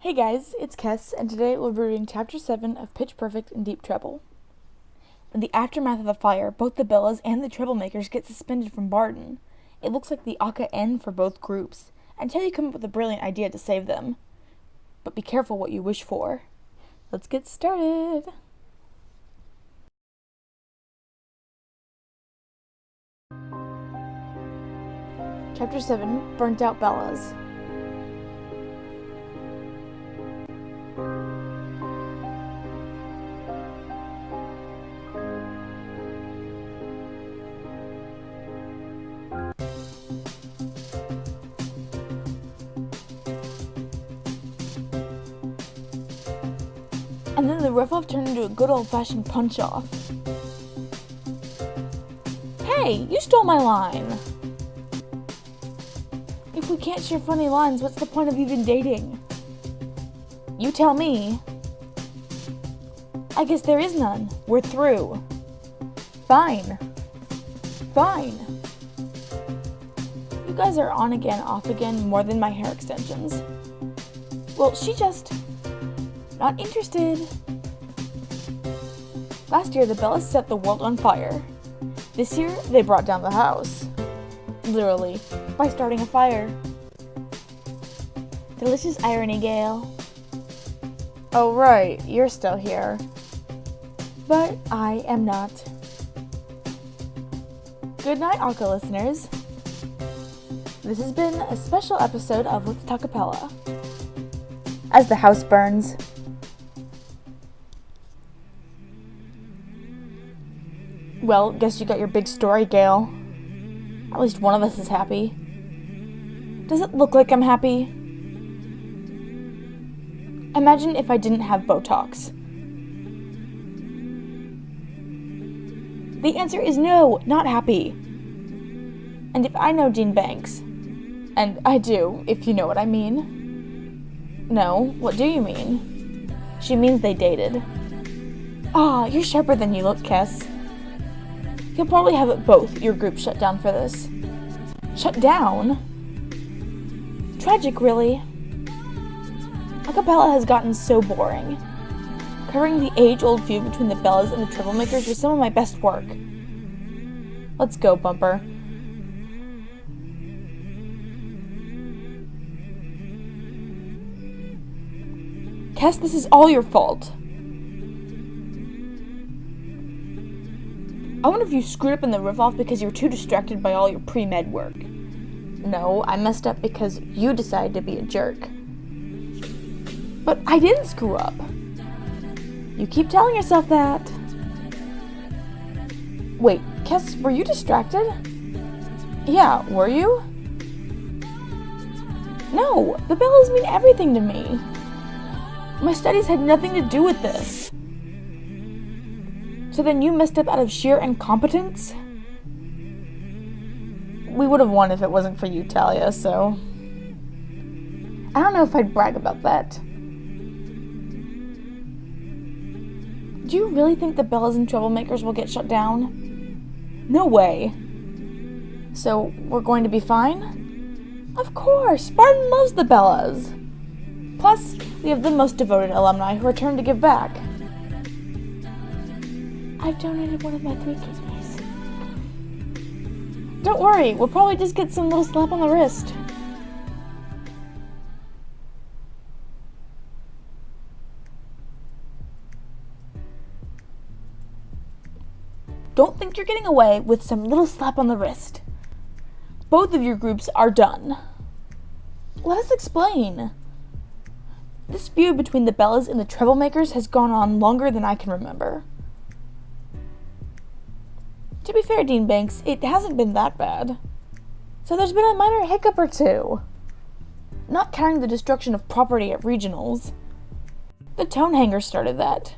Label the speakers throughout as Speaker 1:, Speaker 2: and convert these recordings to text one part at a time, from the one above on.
Speaker 1: Hey guys, it's Kess, and today we'll be reading Chapter 7 of Pitch Perfect in Deep Treble. In the aftermath of the fire, both the Bellas and the Treblemakers get suspended from Barton. It looks like the Aka end for both groups, and Talia come up with a brilliant idea to save them. But be careful what you wish for. Let's get started! Chapter 7, Burnt Out Bellas. And then the riff-off turned into a good old-fashioned punch-off. Hey, you stole my line! If we can't share funny lines, what's the point of even dating? You tell me. I guess there is none. We're through. Fine. Fine. You guys are on again, off again, more than my hair extensions. Well, she just... not interested. Last year, the Bellas set the world on fire. This year, they brought down the house. Literally, by starting a fire. Delicious irony, Gale. Oh right, you're still here. But I am not. Good night, Aka listeners. This has been a special episode of Let's Talk Capella. As the house burns. Well, guess you got your big story, Gale. At least one of us is happy. Does it look like I'm happy? Imagine if I didn't have Botox. The answer is no, not happy. And if I know Dean Banks, and I do, if you know what I mean. No, what do you mean? She means they dated. Ah, you're sharper than you look, Kess. You'll probably have both your group shut down for this. Shut down? Tragic, really. Acapella has gotten so boring. Covering the age-old feud between the Bellas and the Treblemakers was some of my best work. Let's go, Bumper. Kess, this is all your fault. I wonder if you screwed up in the riff-off because you were too distracted by all your pre-med work. No, I messed up because you decided to be a jerk. But I didn't screw up. You keep telling yourself that. Wait, Kess, were you distracted? Yeah, were you? No, the Bellas mean everything to me. My studies had nothing to do with this. So then you messed up out of sheer incompetence? We would have won if it wasn't for you, Talia, so... I don't know if I'd brag about that. Do you really think the Bellas and Treblemakers will get shut down? No way. So, we're going to be fine? Of course! Spartan loves the Bellas! Plus, we have the most devoted alumni who return to give back. I've donated one of my 3 kidneys. Don't worry, we'll probably just get some little slap on the wrist. Don't think you're getting away with some little slap on the wrist. Both of your groups are done. Let us explain. This feud between the Bellas and the Treblemakers has gone on longer than I can remember. To be fair, Dean Banks, it hasn't been that bad. So there's been a minor hiccup or two. Not counting the destruction of property at regionals. The tone hanger started that.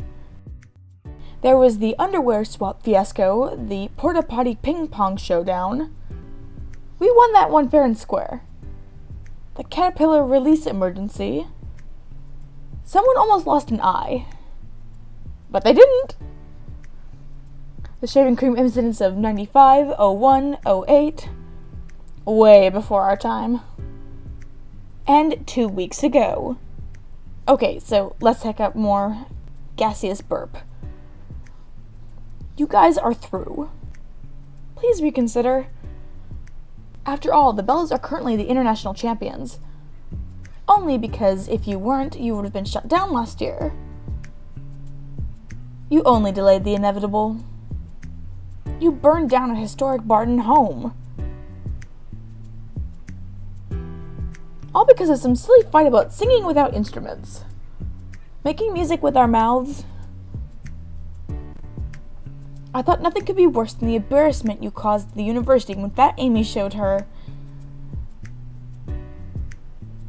Speaker 1: There was the underwear swap fiasco, the porta potty ping pong showdown. We won that one fair and square. The caterpillar release emergency. Someone almost lost an eye. But they didn't. The shaving cream incidents of 95, 01, 08. Way before our time. And 2 weeks ago. Okay, so let's take up more gaseous burp. You guys are through. Please reconsider. After all, the Bellas are currently the international champions. Only because if you weren't, you would have been shut down last year. You only delayed the inevitable. You burned down a historic Barton home. All because of some silly fight about singing without instruments. Making music with our mouths. I thought nothing could be worse than the embarrassment you caused the university when Fat Amy showed her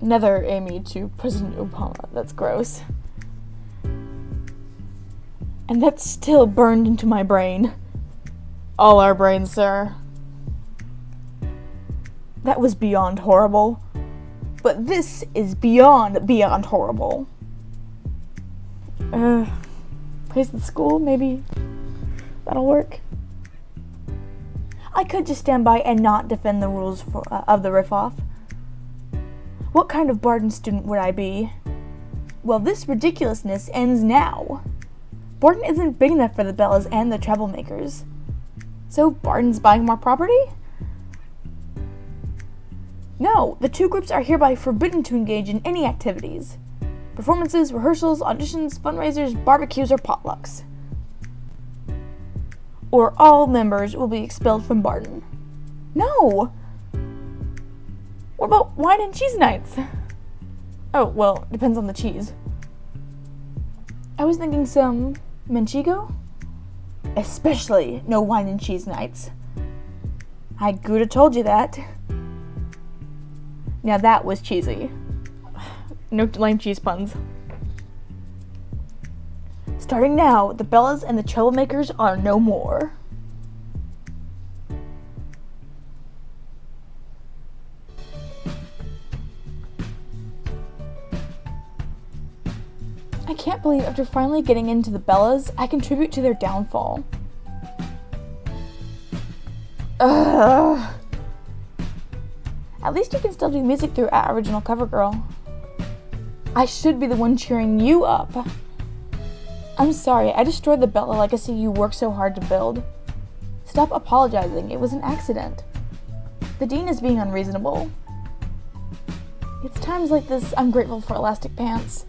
Speaker 1: Nether Amy to President Obama. That's gross. And that's still burned into my brain. All our brains, sir. That was beyond horrible. But this is beyond horrible. Praise the school, maybe that'll work. I could just stand by and not defend the rules of the riff-off. What kind of Barton student would I be? Well, this ridiculousness ends now. Barton isn't big enough for the Bellas and the Treblemakers. So Barton's buying more property? No, the two groups are hereby forbidden to engage in any activities. Performances, rehearsals, auditions, fundraisers, barbecues, or potlucks. Or all members will be expelled from Barton. No! What about wine and cheese nights? Oh, well, depends on the cheese. I was thinking some manchego? Especially no wine and cheese nights. I could have told you that. Now that was cheesy. No lame cheese puns. Starting now, the Bellas and the Treblemakers are no more. I can't believe after finally getting into the Bellas, I contribute to their downfall. Ugh. At least you can still do music through Original Cover Girl. I should be the one cheering you up. I'm sorry, I destroyed the Bella legacy you worked so hard to build. Stop apologizing, it was an accident. The Dean is being unreasonable. It's times like this I'm grateful for elastic pants.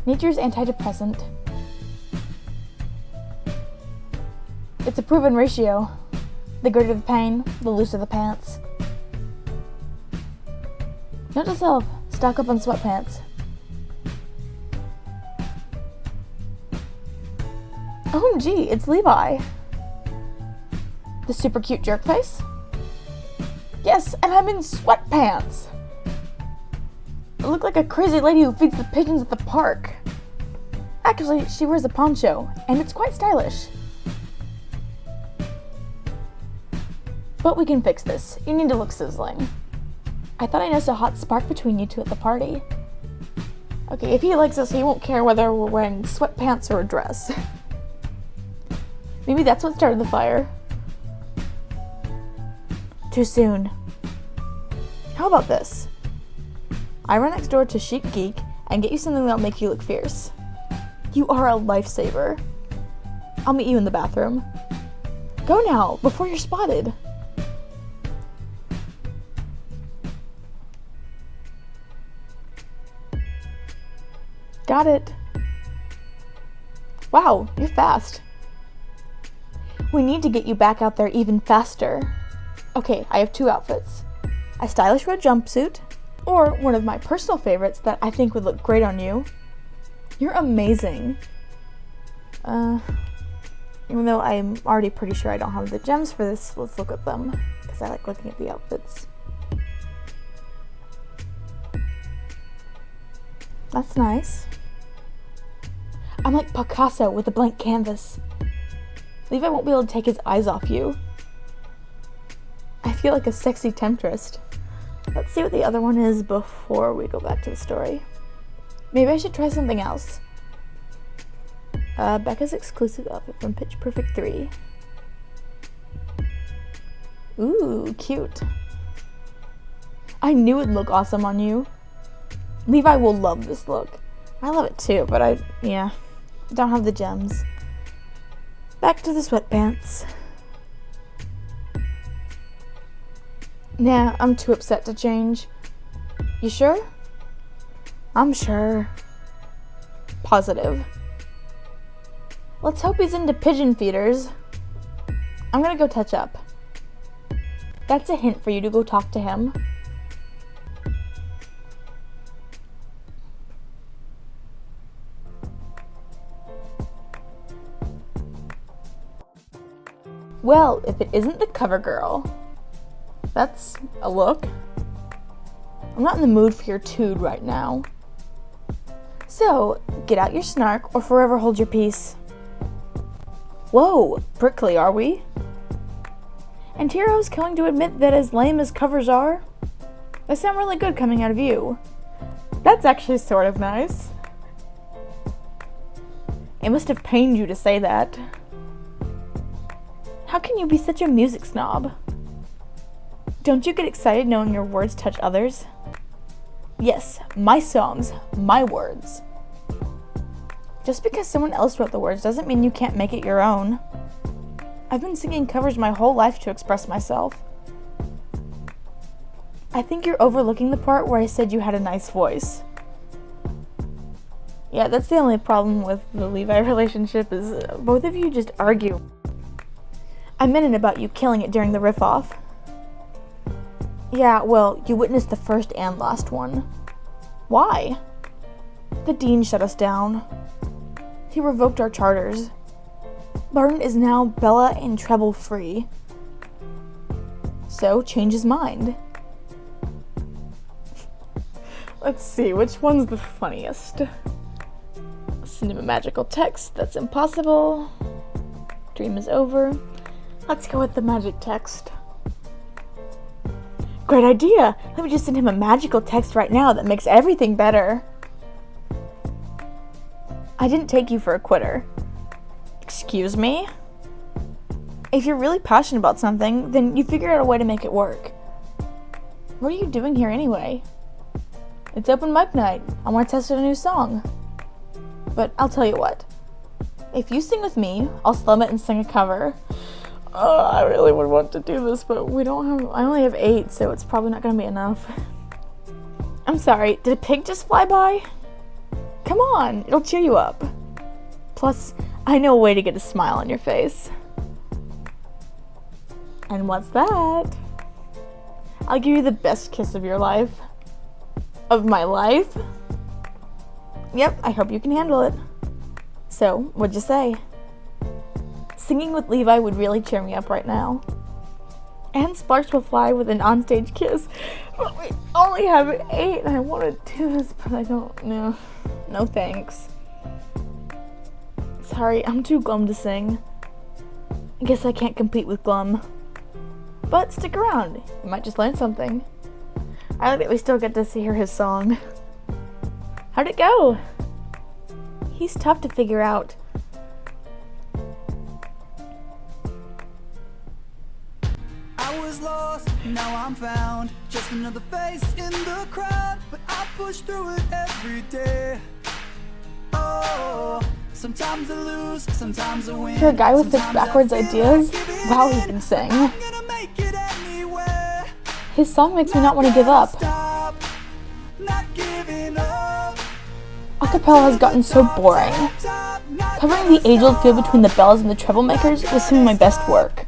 Speaker 1: Nature's antidepressant. It's a proven ratio. The greater the pain, the looser the pants. Note to self, stock up on sweatpants. OMG, it's Levi. The super cute jerk face? Yes, and I'm in sweatpants. I look like a crazy lady who feeds the pigeons at the park. Actually, she wears a poncho, and it's quite stylish. But we can fix this. You need to look sizzling. I thought I noticed a hot spark between you two at the party. Okay, if he likes us, he won't care whether we're wearing sweatpants or a dress. Maybe that's what started the fire. Too soon. How about this? I run next door to Chic Geek and get you something that'll make you look fierce. You are a lifesaver. I'll meet you in the bathroom. Go now, before you're spotted. Got it. Wow, you're fast. We need to get you back out there even faster. Okay, I have two outfits. A stylish red jumpsuit, or one of my personal favorites that I think would look great on you. You're amazing. Even though I'm already pretty sure I don't have the gems for this, let's look at them, because I like looking at the outfits. That's nice. I'm like Picasso with a blank canvas. Levi won't be able to take his eyes off you. I feel like a sexy temptress. Let's see what the other one is before we go back to the story. Maybe I should try something else. Becca's exclusive outfit from Pitch Perfect 3. Ooh, cute. I knew it'd look awesome on you. Levi will love this look. I love it too, but I don't have the gems. Back to the sweatpants. Nah, I'm too upset to change. You sure? I'm sure. Positive. Let's hope he's into pigeon feeders. I'm gonna go touch up. That's a hint for you to go talk to him. Well, if it isn't the cover girl. That's a look. I'm not in the mood for your tood right now. So, get out your snark or forever hold your peace. Whoa, prickly are we? And Tiro's going to admit that as lame as covers are, they sound really good coming out of you. That's actually sort of nice. It must have pained you to say that. How can you be such a music snob? Don't you get excited knowing your words touch others? Yes, my songs, my words. Just because someone else wrote the words doesn't mean you can't make it your own. I've been singing covers my whole life to express myself. I think you're overlooking the part where I said you had a nice voice. Yeah, that's the only problem with the Levi relationship is both of you just argue. I meant it about you killing it during the riff-off. Yeah, well, you witnessed the first and last one. Why? The dean shut us down. He revoked our charters. Barton is now Bella and Treble free. So, change his mind. Let's see, which one's the funniest? Send him a magical text, that's impossible. Dream is over. Let's go with the magic text. Great idea! Let me just send him a magical text right now that makes everything better. I didn't take you for a quitter. Excuse me? If you're really passionate about something, then you figure out a way to make it work. What are you doing here anyway? It's open mic night. I want to test out a new song. But I'll tell you what. If you sing with me, I'll slum it and sing a cover. I really would want to do this, but I only have 8, so it's probably not going to be enough. I'm sorry, did a pig just fly by? Come on, it'll cheer you up. Plus, I know a way to get a smile on your face. And what's that? I'll give you the best kiss of your life. Of my life? Yep, I hope you can handle it. So, what'd you say? Singing with Levi would really cheer me up right now. And sparks will fly with an onstage kiss. But we only have 8 and I want to do this, but I don't know. No thanks. Sorry, I'm too glum to sing. I guess I can't compete with glum. But stick around, you might just learn something. I like that we still get to hear his song. How'd it go? He's tough to figure out.
Speaker 2: I was lost, now I'm found. Just another face in the crowd, but I push through it every day. Oh, sometimes I lose, sometimes I win.
Speaker 1: For a guy with such backwards ideas, wow, he can sing. His song makes me not want to give up. Acapella has gotten so boring. Covering the age-old feud between the Bellas and the Treblemakers was some of my best work.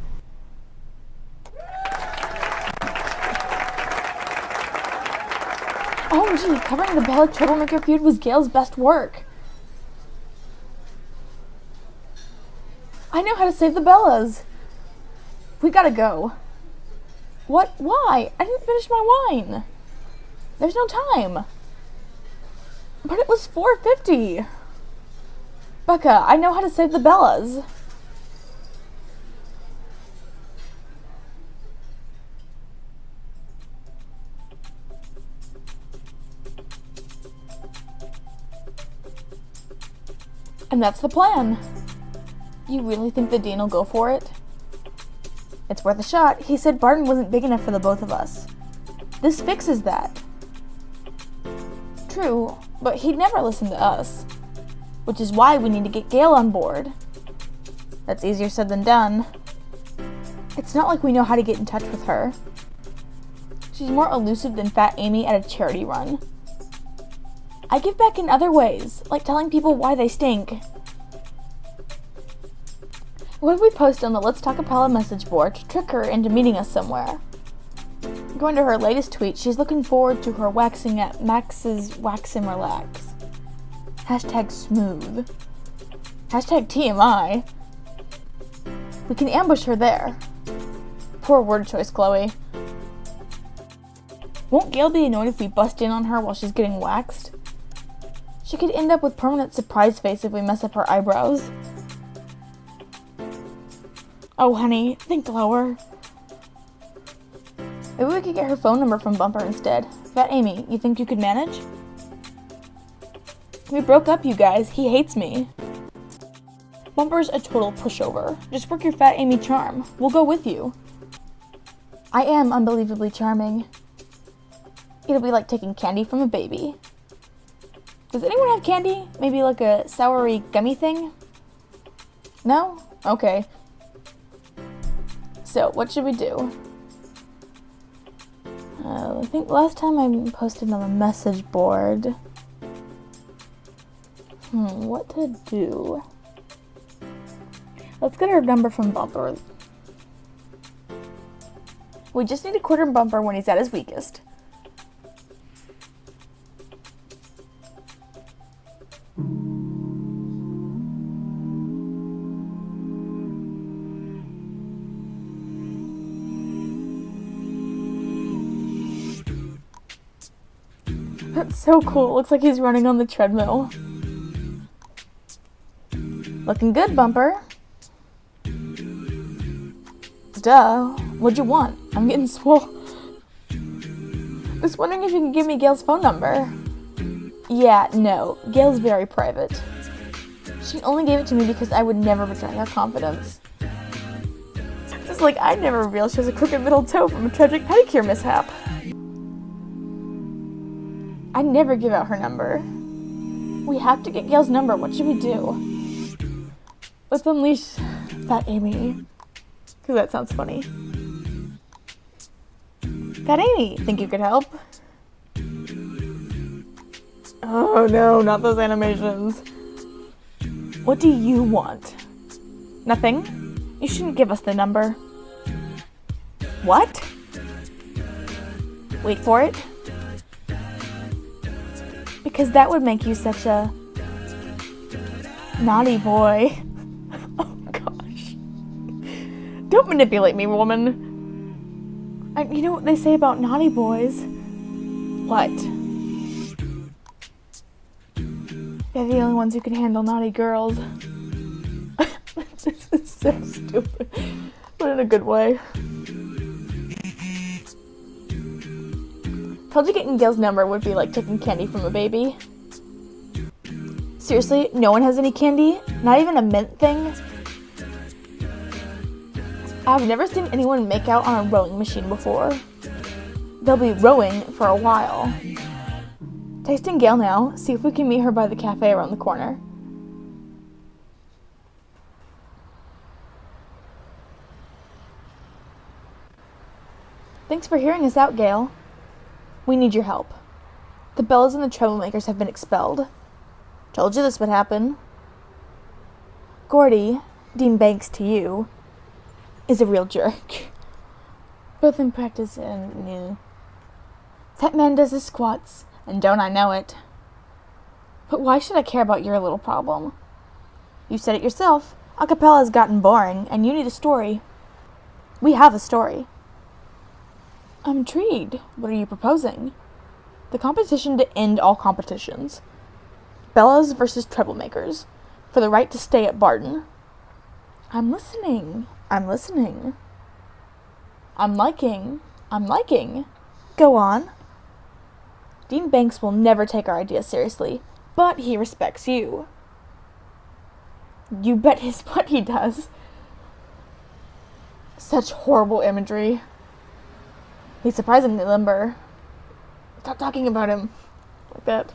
Speaker 1: OMG, covering the Bella Troublemaker feud was Gail's best work. I know how to save the Bellas. We gotta go. What? Why? I didn't finish my wine. There's no time. But it was 4:50. Becca, I know how to save the Bellas. And that's the plan. You really think the Dean will go for it? It's worth a shot. He said Barton wasn't big enough for the both of us. This fixes that. True, but he'd never listen to us. Which is why we need to get Gail on board. That's easier said than done. It's not like we know how to get in touch with her. She's more elusive than Fat Amy at a charity run. I give back in other ways, like telling people why they stink. What if we post on the Let's Talkapella message board to trick her into meeting us somewhere? Going to her latest tweet, she's looking forward to her waxing at Max's Wax and Relax. Hashtag smooth. Hashtag TMI. We can ambush her there. Poor word choice, Chloe. Won't Gail be annoyed if we bust in on her while she's getting waxed? She could end up with permanent surprise face if we mess up her eyebrows. Oh, honey, think lower. Maybe we could get her phone number from Bumper instead. Fat Amy, you think you could manage? We broke up, you guys. He hates me. Bumper's a total pushover. Just work your Fat Amy charm. We'll go with you. I am unbelievably charming. It'll be like taking candy from a baby. Does anyone have candy? Maybe like a soury gummy thing? No? Okay. So, what should we do? I think last time I posted on the message board. What to do? Let's get her number from Bumper. We just need to quarter Bumper when he's at his weakest. That's so cool. It looks like he's running on the treadmill. Looking good, Bumper. Duh. What'd you want? I'm getting swole. Just wondering if you can give me Gail's phone number. Yeah, no. Gail's very private. She only gave it to me because I would never betray her confidence. Just like I'd never reveal she has a crooked middle toe from a tragic pedicure mishap. I'd never give out her number. We have to get Gail's number. What should we do? Let's unleash Fat Amy. Because that sounds funny. Fat Amy, think you could help? Oh no, not those animations. What do you want? Nothing? You shouldn't give us the number. What? Wait for it. Because that would make you such a naughty boy. Oh gosh. Don't manipulate me, woman. You know what they say about naughty boys? What? They're the only ones who can handle naughty girls. This is so stupid. But in a good way. Told you getting Gail's number would be like taking candy from a baby. Seriously, no one has any candy? Not even a mint thing? I've never seen anyone make out on a rowing machine before. They'll be rowing for a while. Texting Gail now, see if we can meet her by the cafe around the corner. Thanks for hearing us out, Gail. We need your help. The Bellas and the Treblemakers have been expelled. Told you this would happen. Gordy, Dean Banks to you, is a real jerk. Both in practice and new. That man does his squats, and don't I know it. But why should I care about your little problem? You said it yourself. Acapella has gotten boring, and you need a story. We have a story. I'm intrigued. What are you proposing? The competition to end all competitions. Bellas versus Treblemakers. For the right to stay at Barton. I'm listening. I'm listening. I'm liking. Go on. Dean Banks will never take our ideas seriously, but he respects you. You bet his butt he does. Such horrible imagery. He's surprisingly limber. Stop talking about him like that.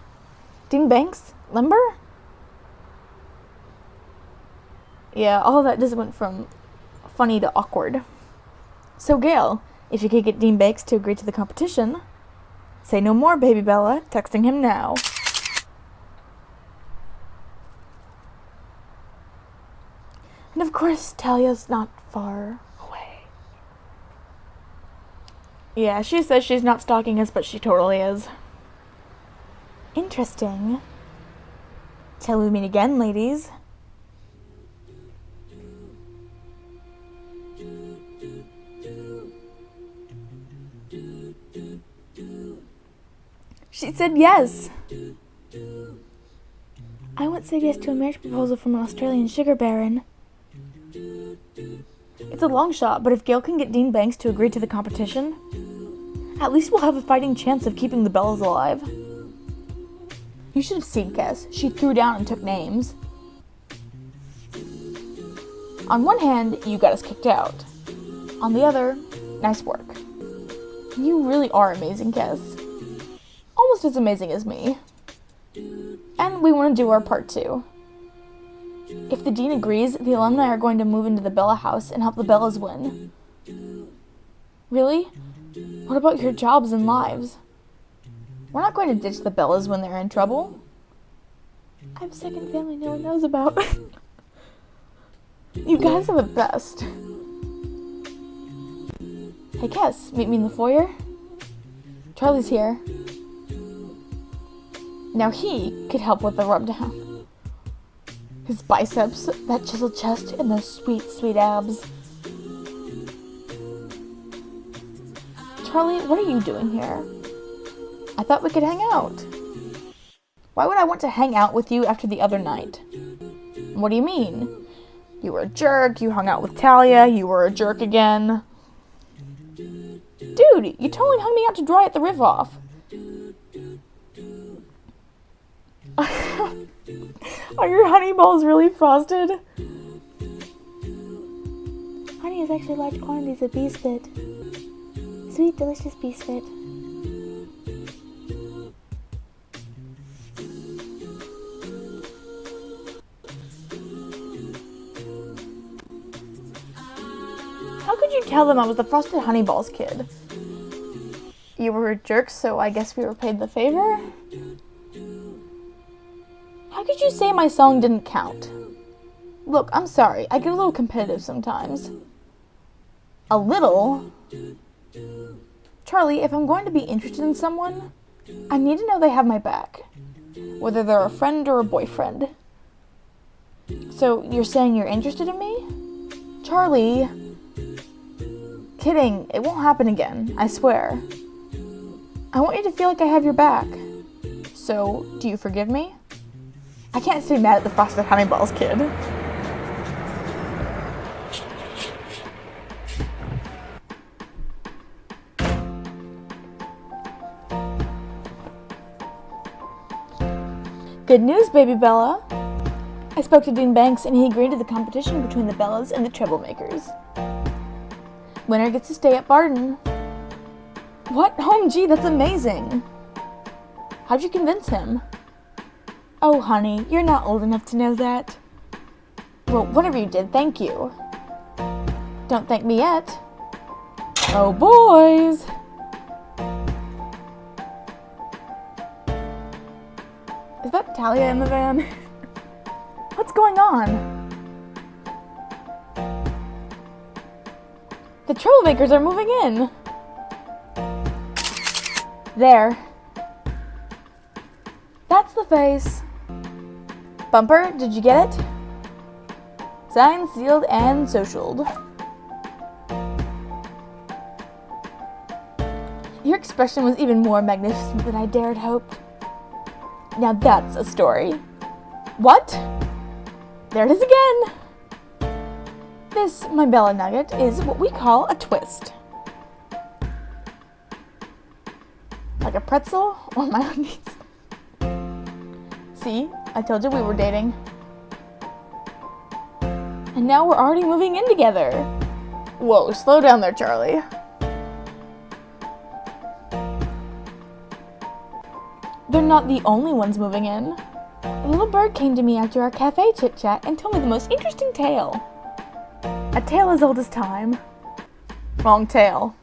Speaker 1: Dean Banks? Limber? Yeah, all of that just went from funny to awkward. So, Gail, if you could get Dean Banks to agree to the competition, say no more, baby Bella. Texting him now. And of course, Talia's not far away. Yeah, she says she's not stalking us, but she totally is. Interesting. Till we meet again, ladies. She said yes. I once said yes to a marriage proposal from an Australian sugar baron. It's a long shot, but if Gail can get Dean Banks to agree to the competition, at least we'll have a fighting chance of keeping the Bellas alive. You should have seen Kes. She threw down and took names. On one hand, you got us kicked out. On the other, nice work. You really are amazing, Kes. Almost as amazing as me. And we want to do our part too. If the dean agrees, the alumni are going to move into the Bella house and help the Bellas win. Really? What about your jobs and lives? We're not going to ditch the Bellas when they're in trouble. I have a second family no one knows about. You guys are the best. Hey, Kes, meet me in the foyer. Charlie's here. Now he could help with the rubdown. His biceps, that chiseled chest, and those sweet, sweet abs. Charlie, what are you doing here? I thought we could hang out. Why would I want to hang out with you after the other night? What do you mean? You were a jerk, you hung out with Talia, you were a jerk again. Dude, you totally hung me out to dry at the riff-off. Are your honey balls really frosted? Honey is actually large quantities of bee spit. Sweet, delicious bee spit. How could you tell them I was the Frosted Honey Balls kid? You were a jerk, so I guess we were paid the favor? How could you say my song didn't count? Look, I'm sorry, I get a little competitive sometimes. A little? Charlie, if I'm going to be interested in someone, I need to know they have my back. Whether they're a friend or a boyfriend. So, you're saying you're interested in me? Charlie... Kidding, it won't happen again, I swear. I want you to feel like I have your back. So, do you forgive me? I can't stay mad at the Frosted Honey Balls kid. Good news, baby Bella. I spoke to Dean Banks and he agreed to the competition between the Bellas and the Treblemakers. Winner gets to stay at Barden. What? OMG, that's amazing. How'd you convince him? Oh, honey, you're not old enough to know that. Well, whatever you did, thank you. Don't thank me yet. Oh, boys. Is that Talia in the van? What's going on? The Treblemakers are moving in. There. That's the face. Bumper, did you get it? Signed, sealed, and socialed. Your expression was even more magnificent than I dared hope. Now that's a story. What? There it is again. This, my Bella Nugget, is what we call a twist. Like a pretzel or my undies. See, I told you we were dating. And now we're already moving in together. Whoa, slow down there, Charlie. they're not the only ones moving in. A little bird came to me after our cafe chit-chat and told me the most interesting tale. A tale as old as time. Wrong tale.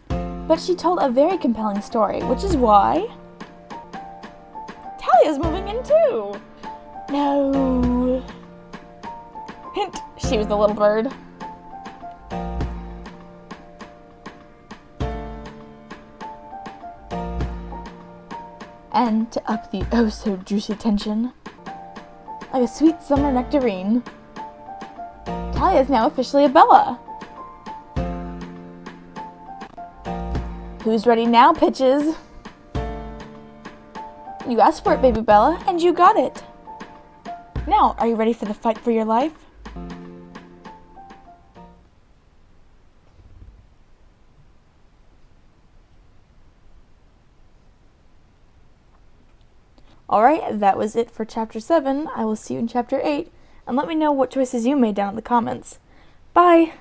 Speaker 1: But she told a very compelling story, which is why Talia's moving in too. No. Hint, she was the little bird. And to up the oh-so-juicy tension, like a sweet summer nectarine, Talia is now officially a Bella. Who's ready now, pitches? You asked for it, baby Bella, and you got it. Now, are you ready for the fight for your life? Alright, that was it for Chapter 7. I will see you in Chapter 8, and let me know what choices you made down in the comments. Bye!